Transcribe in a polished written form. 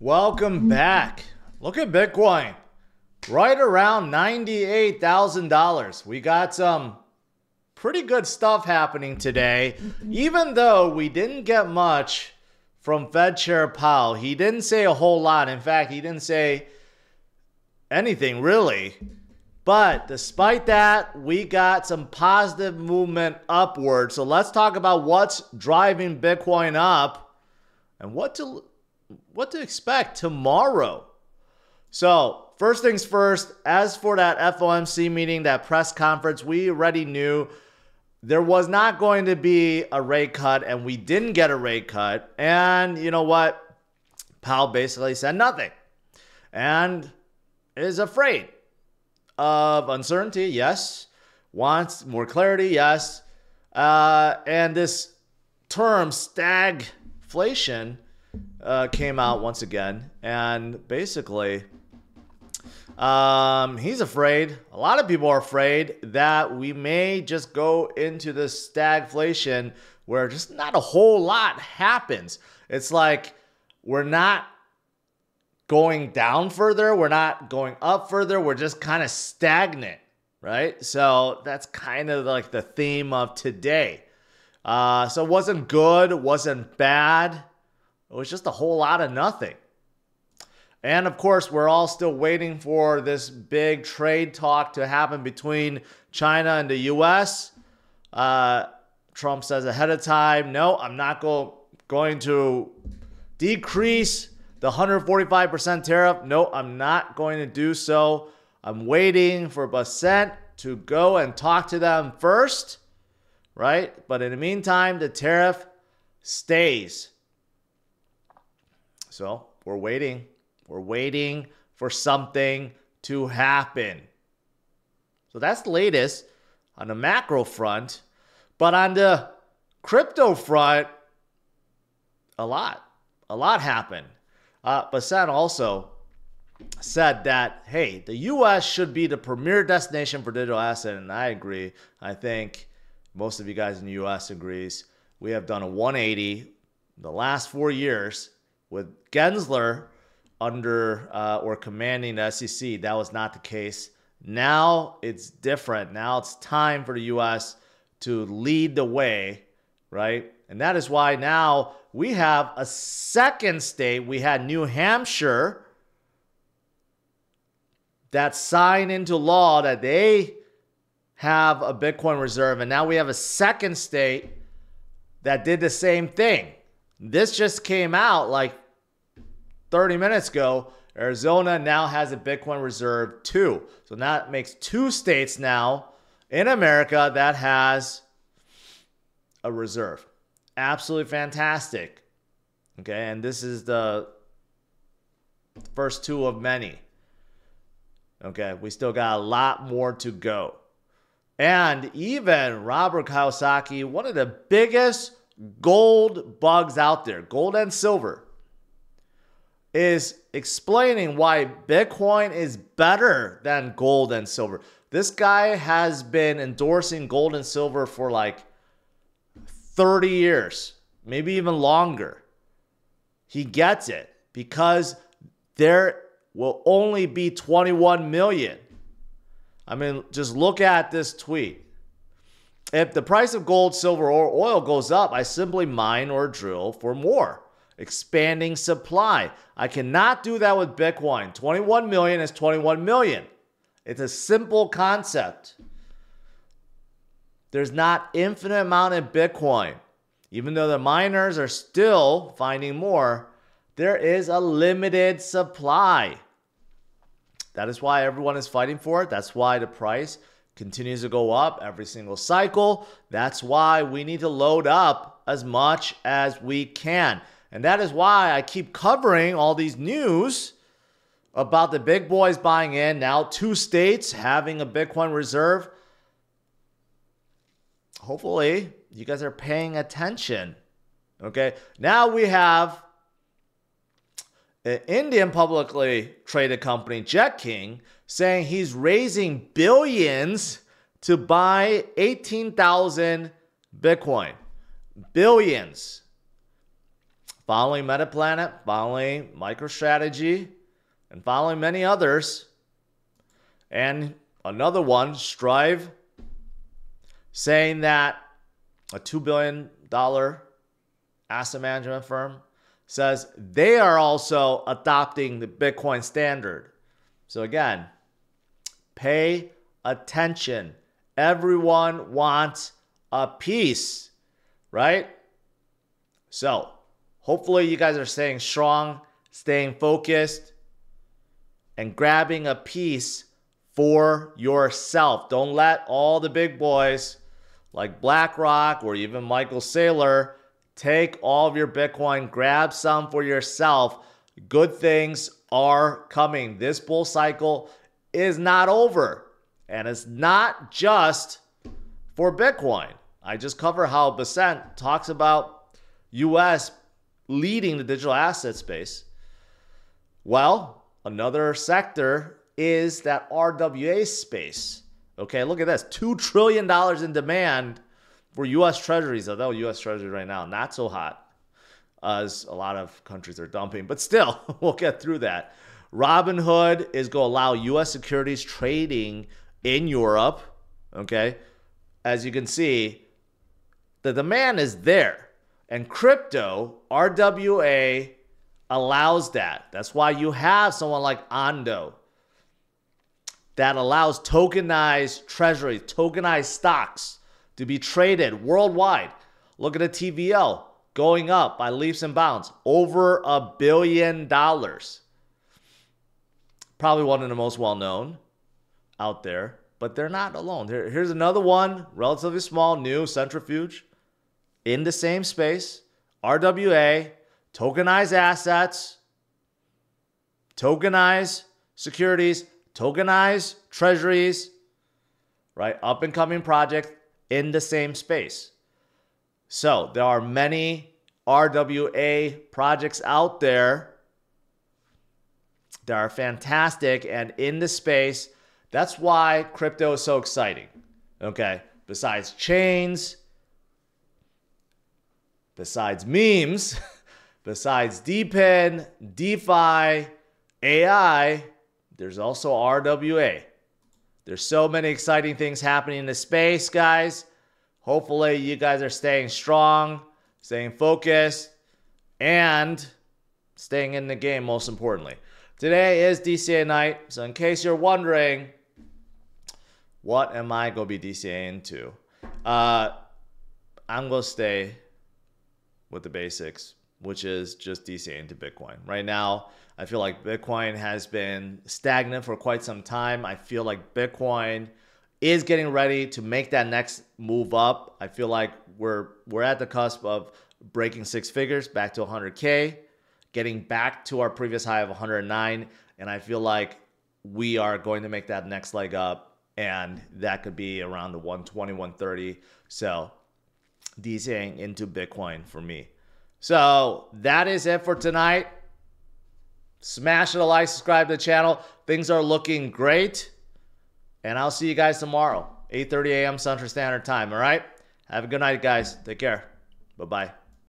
Welcome back. Look at Bitcoin. Right around $98,000. We got some pretty good stuff happening today. Even though we didn't get much from Fed Chair Powell. He didn't say a whole lot. In fact, he didn't say anything really. But despite that, we got some positive movement upward. So let's talk about what's driving Bitcoin up and what to expect tomorrow. So first things first, as for that FOMC meeting, that press conference, we already knew there was not going to be a rate cut, and we didn't get a rate cut. And you know what? Powell basically said nothing and is afraid of uncertainty, yes. Wants more clarity, yes. And this term stagflation came out once again, and basically he's afraid, a lot of people are afraid that we may just go into this stagflation where just not a whole lot happens. It's like we're not going down further, we're not going up further, we're just kind of stagnant, right? So that's kind of like the theme of today. So it wasn't good, it wasn't bad. It was just a whole lot of nothing. And of course, we're all still waiting for this big trade talk to happen between China and the US. Trump says ahead of time, no, I'm not going to decrease the 145% tariff. No, I'm not going to do so. I'm waiting for Bassett to go and talk to them first, right? But in the meantime, the tariff stays. So we're waiting. We're waiting for something to happen. So that's the latest on the macro front. But on the crypto front, a lot happened. Bassett also said that, hey, the U.S. should be the premier destination for digital asset, and I agree. I think most of you guys in the U.S. agrees. We have done a 180 the last 4 years with Gensler under or commanding the SEC. That was not the case. Now it's different. Now it's time for the U.S. to lead the way, right? And that is why now we have a second state. We had New Hampshire that signed into law that they have a Bitcoin reserve. And now we have a second state that did the same thing. This just came out like 30 minutes ago. Arizona now has a Bitcoin reserve too. So that makes 2 states now in America that has a reserve. Absolutely fantastic. Okay, and this is the first 2 of many. Okay, we still got a lot more to go. And even Robert Kiyosaki, one of the biggest gold bugs out there, gold and silver, is explaining why Bitcoin is better than gold and silver. This guy has been endorsing gold and silver for like 30 years, maybe even longer. He gets it because there will only be 21 million. I mean, just look at this tweet. If the price of gold, silver, or oil goes up, I simply mine or drill for more. Expanding supply. I cannot do that with Bitcoin. 21 million is 21 million. It's a simple concept. There's not infinite amount in Bitcoin. Even though the miners are still finding more, there is a limited supply. That is why everyone is fighting for it. That's why the price continues to go up every single cycle. That's why we need to load up as much as we can. And that is why I keep covering all these news about the big boys buying in. Now 2 states having a Bitcoin reserve. Hopefully you guys are paying attention. Okay. Now we have an Indian publicly traded company, Jet King, saying he's raising billions to buy 18,000 Bitcoin. Billions. following MetaPlanet, following MicroStrategy, and following many others. And another one, Strive, saying that a $2 billion asset management firm says they are also adopting the Bitcoin standard. So again, pay attention. Everyone wants a piece, right? So hopefully you guys are staying strong, staying focused, and grabbing a piece for yourself. Don't let all the big boys like BlackRock or even Michael Saylor take all of your Bitcoin. Grab some for yourself. Good things are coming. This bull cycle is not over. And it's not just for Bitcoin. I just cover how Besant talks about US leading the digital asset space. Well, another sector is that RWA space. Okay, look at this. $2 trillion in demand for U.S. Treasuries. Although U.S. Treasury right now, not so hot as a lot of countries are dumping. But still, we'll get through that. Robinhood is going to allow U.S. securities trading in Europe. Okay, as you can see, the demand is there. And crypto, RWA, allows that. That's why you have someone like Ondo that allows tokenized treasuries, tokenized stocks to be traded worldwide. Look at the TVL going up by leaps and bounds, over $1 billion. Probably one of the most well-known out there, but they're not alone. Here's another one, relatively small, new centrifuge in the same space. RWA, tokenized assets, tokenized securities, tokenized treasuries, right? Up and coming project in the same space. So there are many RWA projects out there that are fantastic and in the space. That's why crypto is so exciting. Okay. Besides chains, besides memes, besides DePIN, DeFi, AI, there's also RWA. There's so many exciting things happening in the space, guys. Hopefully you guys are staying strong, staying focused, and staying in the game, most importantly. Today is DCA night, so in case you're wondering, what am I going to be DCAing to? I'm going to stay with the basics, which is just DCAing to Bitcoin. Right now, I feel like Bitcoin has been stagnant for quite some time. I feel like Bitcoin is getting ready to make that next move up. I feel like we're at the cusp of breaking six figures back to 100K, getting back to our previous high of 109. And I feel like we are going to make that next leg up, and that could be around the 120, 130. So DCAing into Bitcoin for me. So that is it for tonight. Smash it a like, subscribe to the channel. Things are looking great. And I'll see you guys tomorrow, 8:30 a.m. Central Standard Time. All right? Have a good night, guys. Take care. Bye-bye.